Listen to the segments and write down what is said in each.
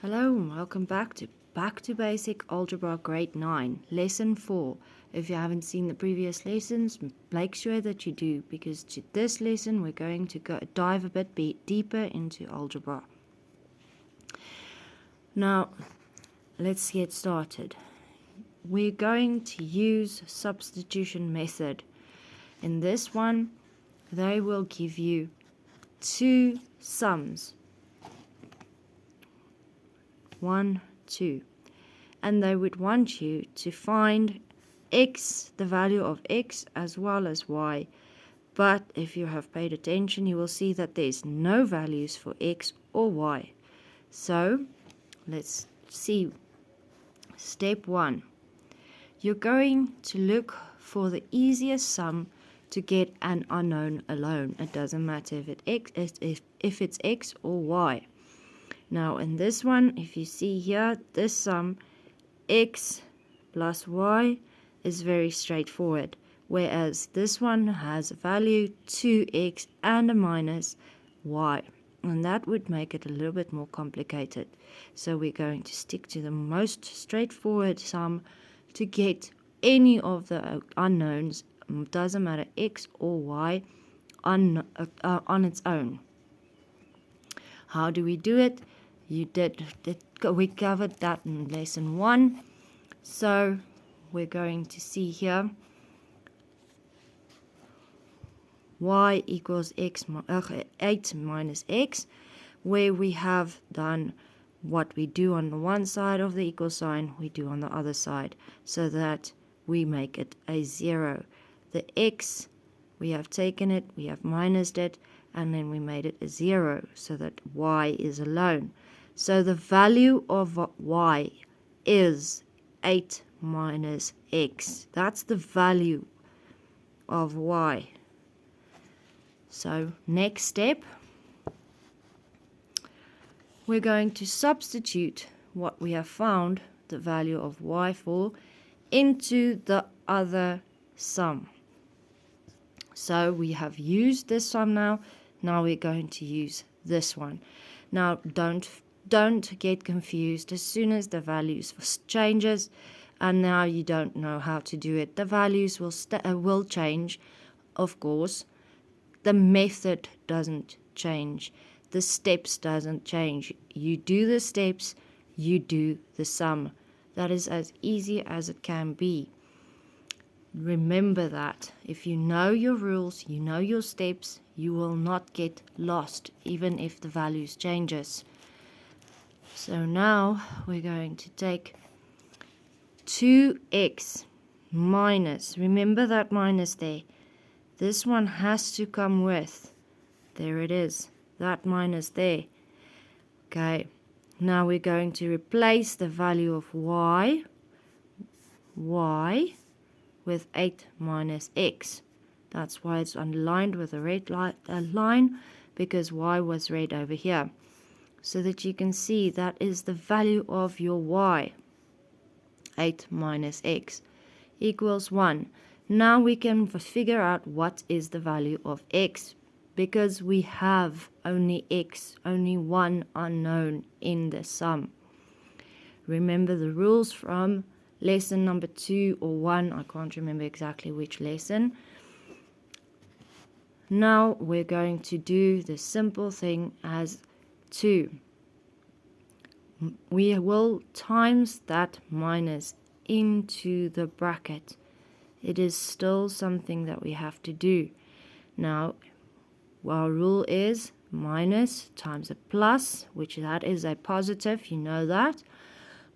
Hello and welcome back to Basic Algebra Grade 9, Lesson 4. If you haven't seen the previous lessons, make sure that you do, because to this lesson we're going to dive a bit deeper into algebra. Now, let's get started. We're going to use substitution method. In this one, they will give you two sums. 1, 2, and they would want you to find x, the value of x as well as y, but if you have paid attention you will see that there's no values for x or y. So let's see. Step 1, you're going to look for the easiest sum to get an unknown alone. It doesn't matter if it's x or y. Now in this one, if you see here, this sum x plus y is very straightforward, whereas this one has a value 2x and a minus y, and that would make it a little bit more complicated. So we're going to stick to the most straightforward sum to get any of the unknowns, doesn't matter x or y, on its own. How do we do it? We covered that in lesson 1. So we're going to see here y equals 8 minus x, where we have done what we do on the one side of the equal sign, we do on the other side, so that we make it a 0. The x, we have taken it, we have minused it, and then we made it a 0, so that y is alone. So the value of y is 8 minus x. That's the value of y. So next step, we're going to substitute what we have found, the value of y for, into the other sum. So we have used this sum now. Now we're going to use this one. Now don't get confused as soon as the values changes, and now you don't know how to do it. The values will change, of course. The method doesn't change. The steps doesn't change. You do the steps, you do the sum. That is as easy as it can be. Remember that. If you know your rules, you know your steps, you will not get lost, even if the values changes. So now we're going to take 2x minus, remember that minus there. This one has to come with, there it is, that minus there. Okay, now we're going to replace the value of y with 8 minus x. That's why it's underlined with a red line, because y was red over here. So that you can see that is the value of your y. 8 minus x equals 1. Now we can figure out what is the value of x, because we have only x, only one unknown in the sum. Remember the rules from lesson number 2 or 1, I can't remember exactly which lesson. Now we're going to do the simple thing as 2. We will times that minus into the bracket. It is still something that we have to do. Now, our rule is minus times a plus, which that is a positive, you know that.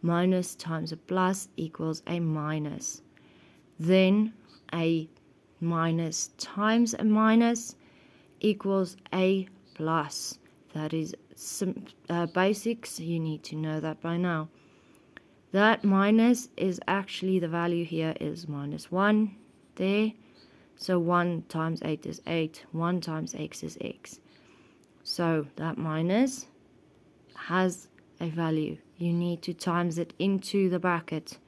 Minus times a plus equals a minus. Then a minus times a minus equals a plus. That is basics, you need to know that by now. That minus is actually, the value here is minus 1 there. So 1 times 8 is 8, 1 times x is x. So that minus has a value. You need to times it into the bracket.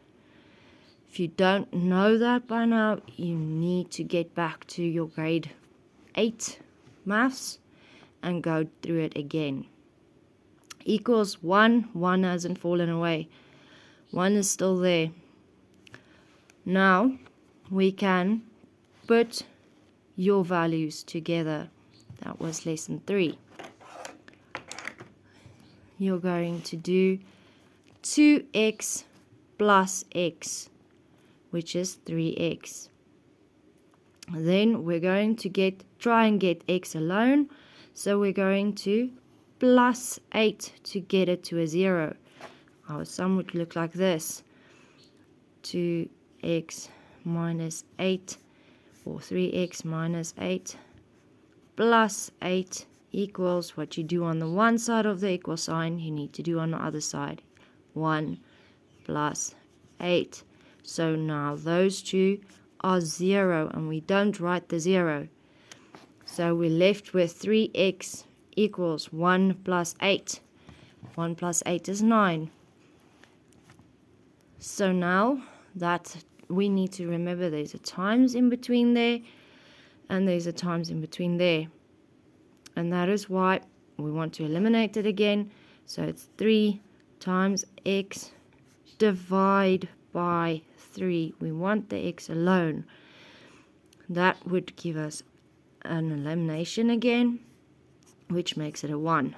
If you don't know that by now, you need to get back to your grade 8 maths and go through it again. equals 1. 1 hasn't fallen away. 1 is still there. Now we can put your values together. That was lesson 3. You're going to do 2x plus x, which is 3x. Then we're going to try and get x alone. So we're going to plus 8 to get it to a 0. Our sum would look like this. 2x minus 8, or 3x minus 8 plus 8 equals what you do on the one side of the equal sign, you need to do on the other side. 1 plus 8. So now those two are 0, and we don't write the 0. So we're left with 3x equals 1 plus 8. 1 plus 8 is 9. So now that we need to remember there's a times in between there, and there's a times in between there. And that is why we want to eliminate it again. So it's 3 times x divide by 3. We want the x alone. That would give us an elimination again, which makes it a 1.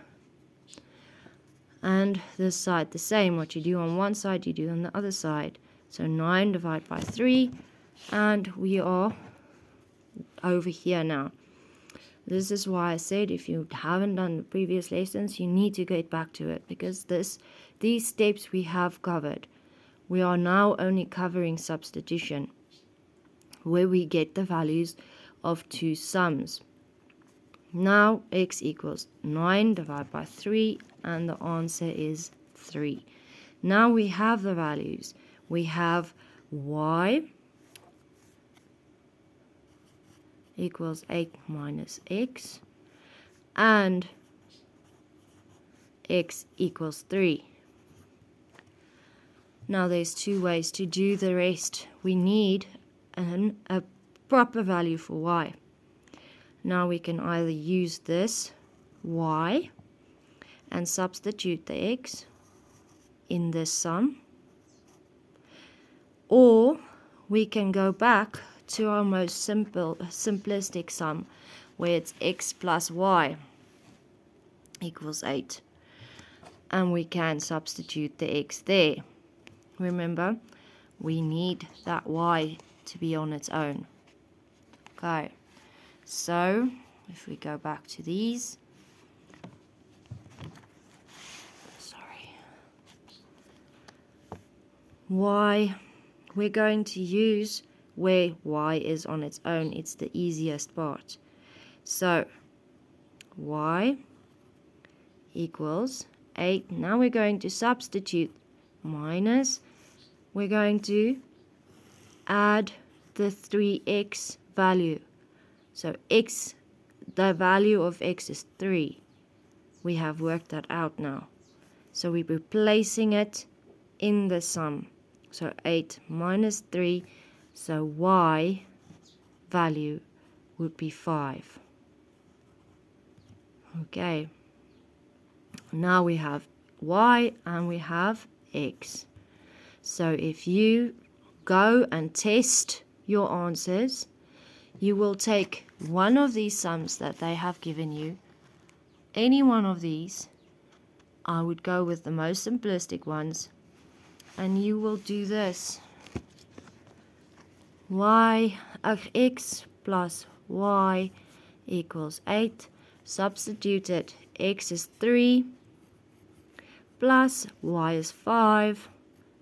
And this side the same. What you do on one side, you do on the other side. So 9 divided by 3, and we are over here now. This is why I said if you haven't done the previous lessons, you need to get back to it, because these steps we have covered. We are now only covering substitution, where we get the values of two sums. Now x equals 9 divided by 3, and the answer is 3. Now we have the values. We have y equals 8 minus x, and x equals 3. Now there's two ways to do the rest. We need a proper value for y. Now we can either use this y and substitute the x in this sum, or we can go back to our most simplistic sum, where it's x plus y equals 8. And we can substitute the x there. Remember, we need that y to be on its own. Okay, so if we go back to these, y, we're going to use where y is on its own. It's the easiest part. So y equals 8. Now we're going to substitute minus. We're going to add the 3x value. So x, the value of x is 3. We have worked that out now. So we're replacing it in the sum. So 8 minus 3. So y value would be 5. Okay. Now we have y and we have x. So if you go and test your answers, you will take one of these sums that they have given you, any one of these. I would go with the most simplistic ones, and you will do this. X plus y equals 8. Substitute it. X is 3 plus y is 5,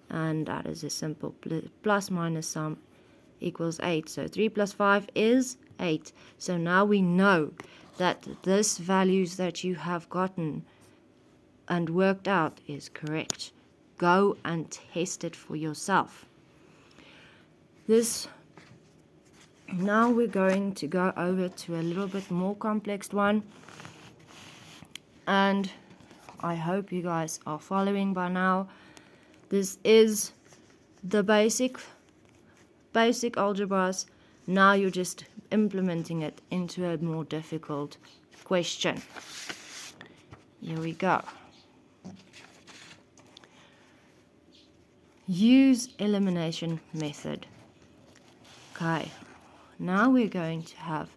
and that is a simple plus minus sum equals 8. So 3 plus 5 is 8. So now we know that this values that you have gotten and worked out is correct. Go and test it for yourself. Now we're going to go over to a little bit more complex one, and I hope you guys are following by now. This is the basic algebras. Now you're just implementing it into a more difficult question. Here we go. use elimination method. Okay, now we're going to have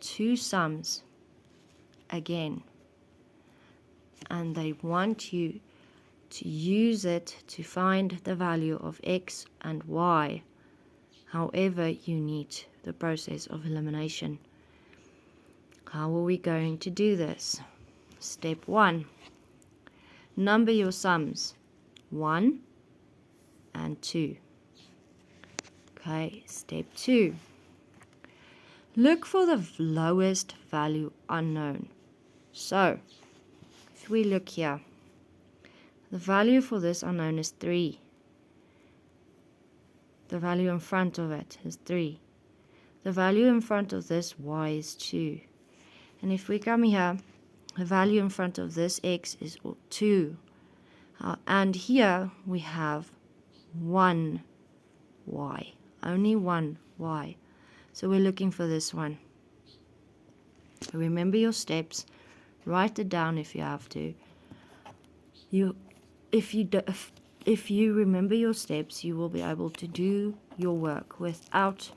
two sums again, and they want you to use it to find the value of x and y. However, you need the process of elimination. How are we going to do this? Step 1. Number your sums 1 and 2. Okay, step 2. Look for the lowest value unknown. So, if we look here, the value for this unknown is 3. The value in front of it is 3. The value in front of this y is 2. And if we come here, the value in front of this x is 2. And here we have 1 y. Only 1 y. So we're looking for this one. Remember your steps. Write it down if you have to. If you remember your steps, you will be able to do your work without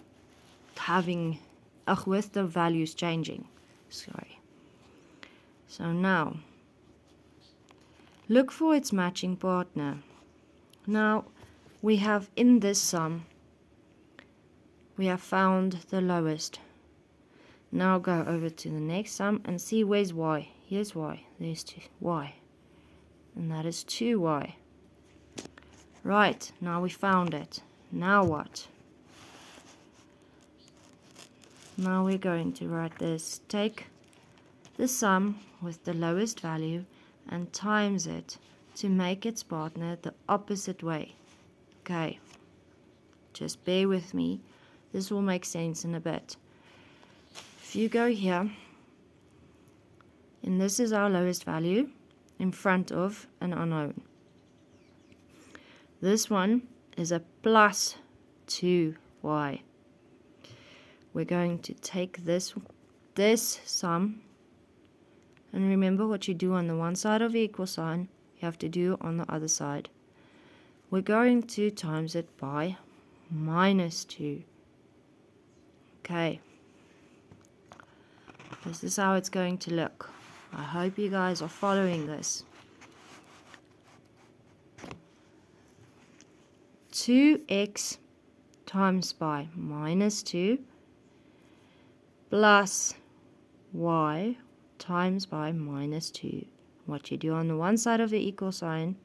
with the values changing. Sorry. So now, look for its matching partner. Now, we have in this sum, we have found the lowest. Now go over to the next sum and see where's y. Here's y. There's y. And that is 2y. Right, now we found it. Now what? Now we're going to write this. Take the sum with the lowest value and times it to make its partner the opposite way. Okay, just bear with me. This will make sense in a bit. If you go here, and this is our lowest value in front of an unknown. This one is a plus 2y. We're going to take this sum, and remember what you do on the one side of the equal sign, you have to do on the other side. We're going to times it by minus 2. Okay. This is how it's going to look. I hope you guys are following this. 2x times by minus 2 plus y times by minus 2. What you do on the one side of the equal sign,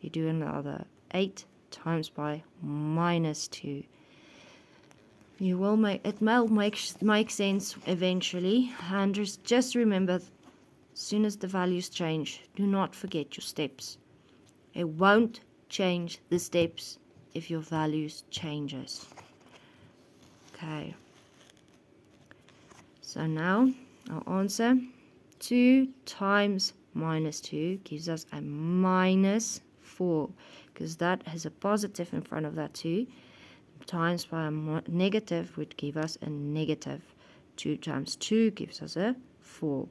you do on the other. 8 times by minus 2. You will make sense eventually, and just remember, as soon as the values change, do not forget your steps. It won't change the steps if your values changes. Okay. So now our answer, 2 times minus 2 gives us a minus 4, because that has a positive in front of that 2, times by a negative would give us a negative. 2 times 2 gives us a 4.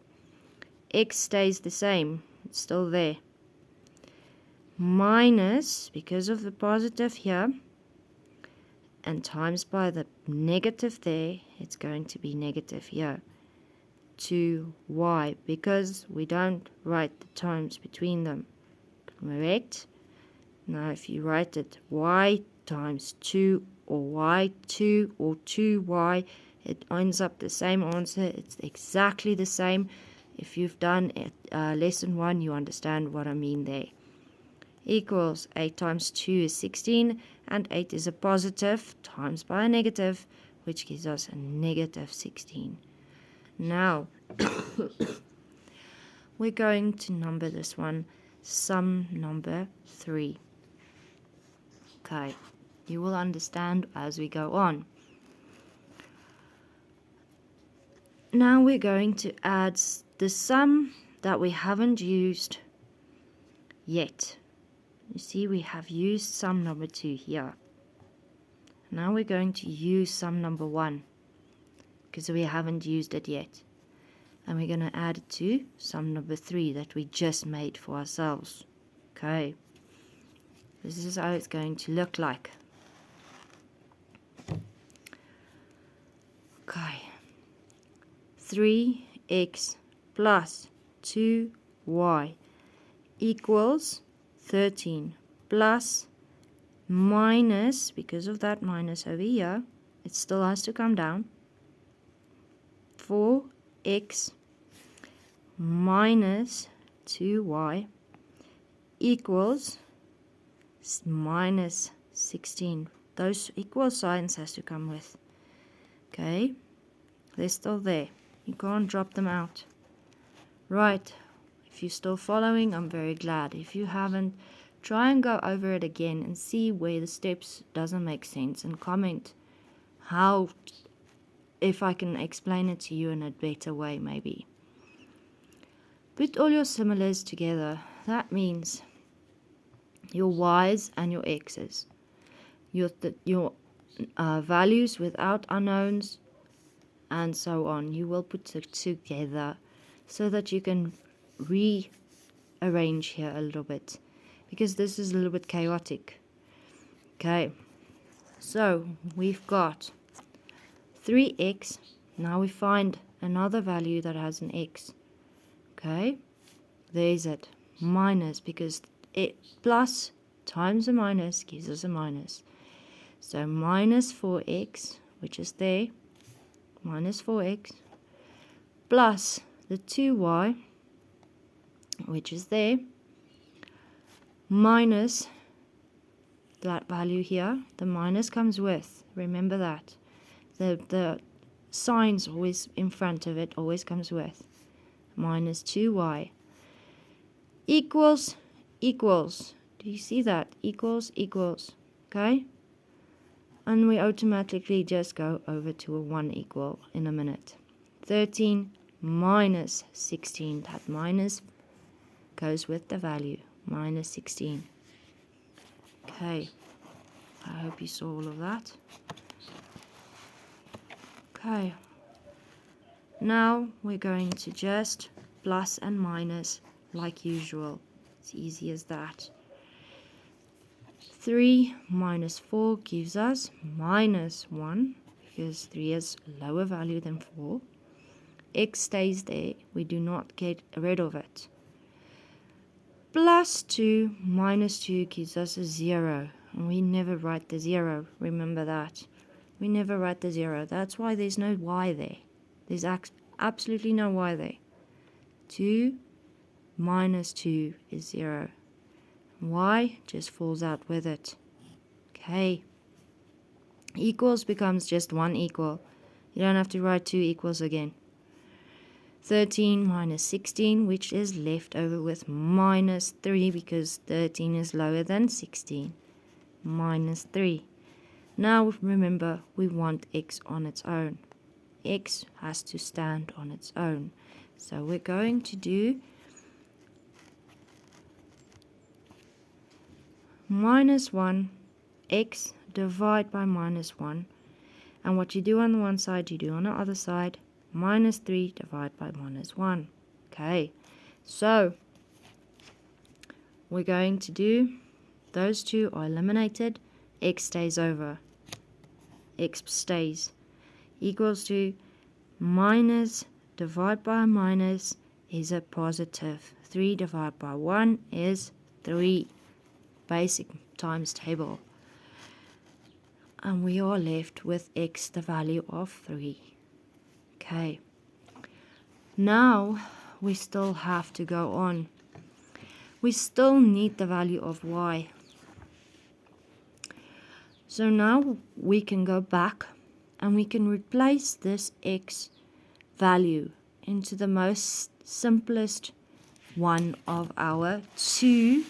X stays the same, it's still there. Minus, because of the positive here, and times by the negative there, it's going to be negative here. 2y, because we don't write the times between them. Correct? Now if you write it y times 2 or y2 or 2y, it ends up the same answer. It's exactly the same. If you've done lesson 1, you understand what I mean there. Equals 8 times 2 is 16, and 8 is a positive times by a negative, which gives us a negative 16. Now, we're going to number this one sum number 3. Okay, you will understand as we go on. Now we're going to add the sum that we haven't used yet. You see, we have used sum number 2 here. Now we're going to use sum number 1 because we haven't used it yet. And we're going to add it to sum number 3 that we just made for ourselves. Okay. This is how it's going to look like. Okay. 3x plus 2y equals 13 plus minus, because of that minus over here, it still has to come down, 4x minus 2y equals minus 16. Those equal signs has to come with. Okay, they're still there. You can't drop them out. Right, if you're still following, I'm very glad. If you haven't, try and go over it again and see where the steps doesn't make sense and comment how, if I can explain it to you in a better way maybe. Put all your similars together. That means your y's and your x's. Your values without unknowns and so on. You will put it together so that you can rearrange here a little bit, because this is a little bit chaotic. Okay, so we've got 3x. Now we find another value that has an x. Okay, there's it. Minus, because it plus times a minus gives us a minus. So minus 4x, which is there, minus 4x, plus the 2y, which is there, minus that value here. The minus comes with, remember that. The signs always in front of it always comes with. Minus 2y equals. Do you see that? Equals. Okay? And we automatically just go over to a 1 equal in a minute. 13 minus 16. That minus goes with the value. Minus 16. Okay. I hope you saw all of that. Okay. Now we're going to just plus and minus like usual. It's easy as that. 3 minus 4 gives us minus 1, because 3 is a lower value than 4. X stays there. We do not get rid of it. Plus 2 minus 2 gives us a 0. And we never write the 0. Remember that. We never write the 0. That's why there's no y there. There's absolutely no y there. 2 minus 2 is 0. Y just falls out with it. Okay. Equals becomes just 1 equal. You don't have to write 2 equals again. 13 minus 16, which is left over with minus 3, because 13 is lower than 16. Minus 3. Now remember, we want x on its own. X has to stand on its own. So we're going to do minus 1, x divide by minus 1. And what you do on the one side, you do on the other side. Minus 3 divided by minus 1. Okay, so we're going to do, those two are eliminated. X stays over. X stays. Equals to minus divided by minus is a positive. 3 divided by 1 is 3. Basic times table. And we are left with x, the value of 3. Okay. Now we still have to go on. We still need the value of y. So now we can go back and we can replace this x value into the most simplest one of our two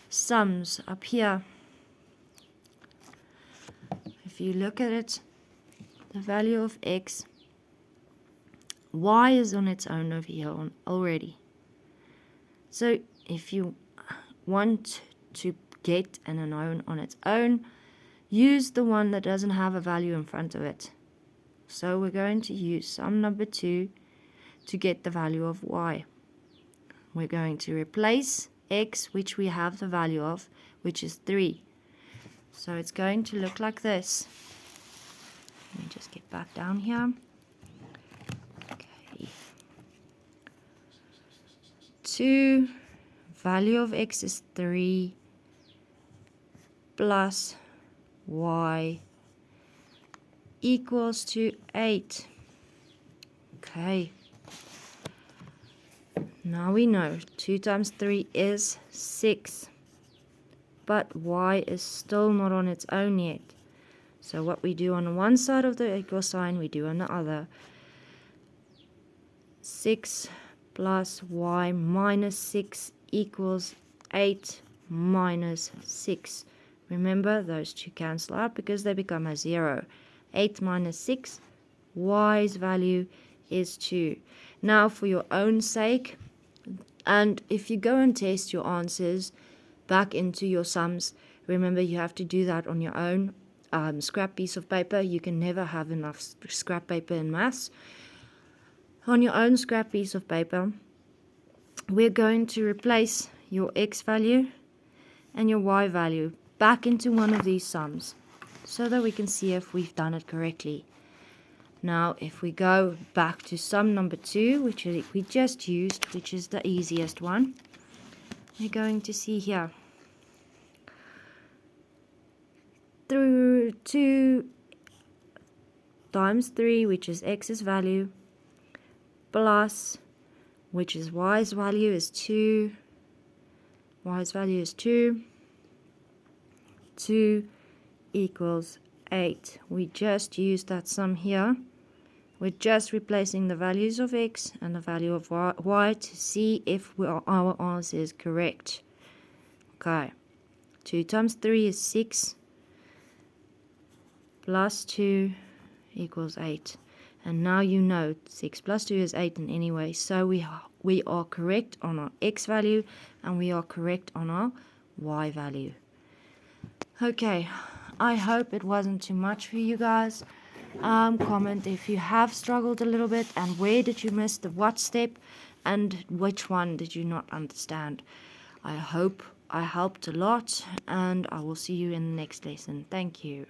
sums up here. If you look at it, the value of x, y is on its own over here already. So if you want to get an unknown on its own, use the one that doesn't have a value in front of it. So we're going to use sum number 2 to get the value of y. We're going to replace x, which we have the value of, which is 3. So it's going to look like this. Let me just get back down here. Okay. 2, value of x is 3, plus y equals to 8. Okay. Now we know 2 times 3 is 6. But y is still not on its own yet. So what we do on one side of the equal sign, we do on the other. 6 plus y minus 6 equals 8 minus 6. Remember, those two cancel out because they become a 0. 8 minus 6, y's value is 2. Now for your own sake, and if you go and test your answers back into your sums, remember you have to do that on your own scrap piece of paper. You can never have enough scrap paper in maths. On your own scrap piece of paper, we're going to replace your x value and your y value back into one of these sums so that we can see if we've done it correctly. Now if we go back to sum number 2, which we just used, which is the easiest one, we're going to see here through 2 times 3, which is x's value, plus, which is y's value is 2, y's value is 2, 2 equals 8. We just used that sum here. We're just replacing the values of x and the value of y to see if our answer is correct. Okay, 2 times 3 is 6, plus 2 equals 8. And now you know 6 plus 2 is 8 in any way. So we are correct on our x value and we are correct on our y value. Okay, I hope it wasn't too much for you guys. Comment if you have struggled a little bit and where did you miss the what step and which one did you not understand. I hope I helped a lot and I will see you in the next lesson. Thank you.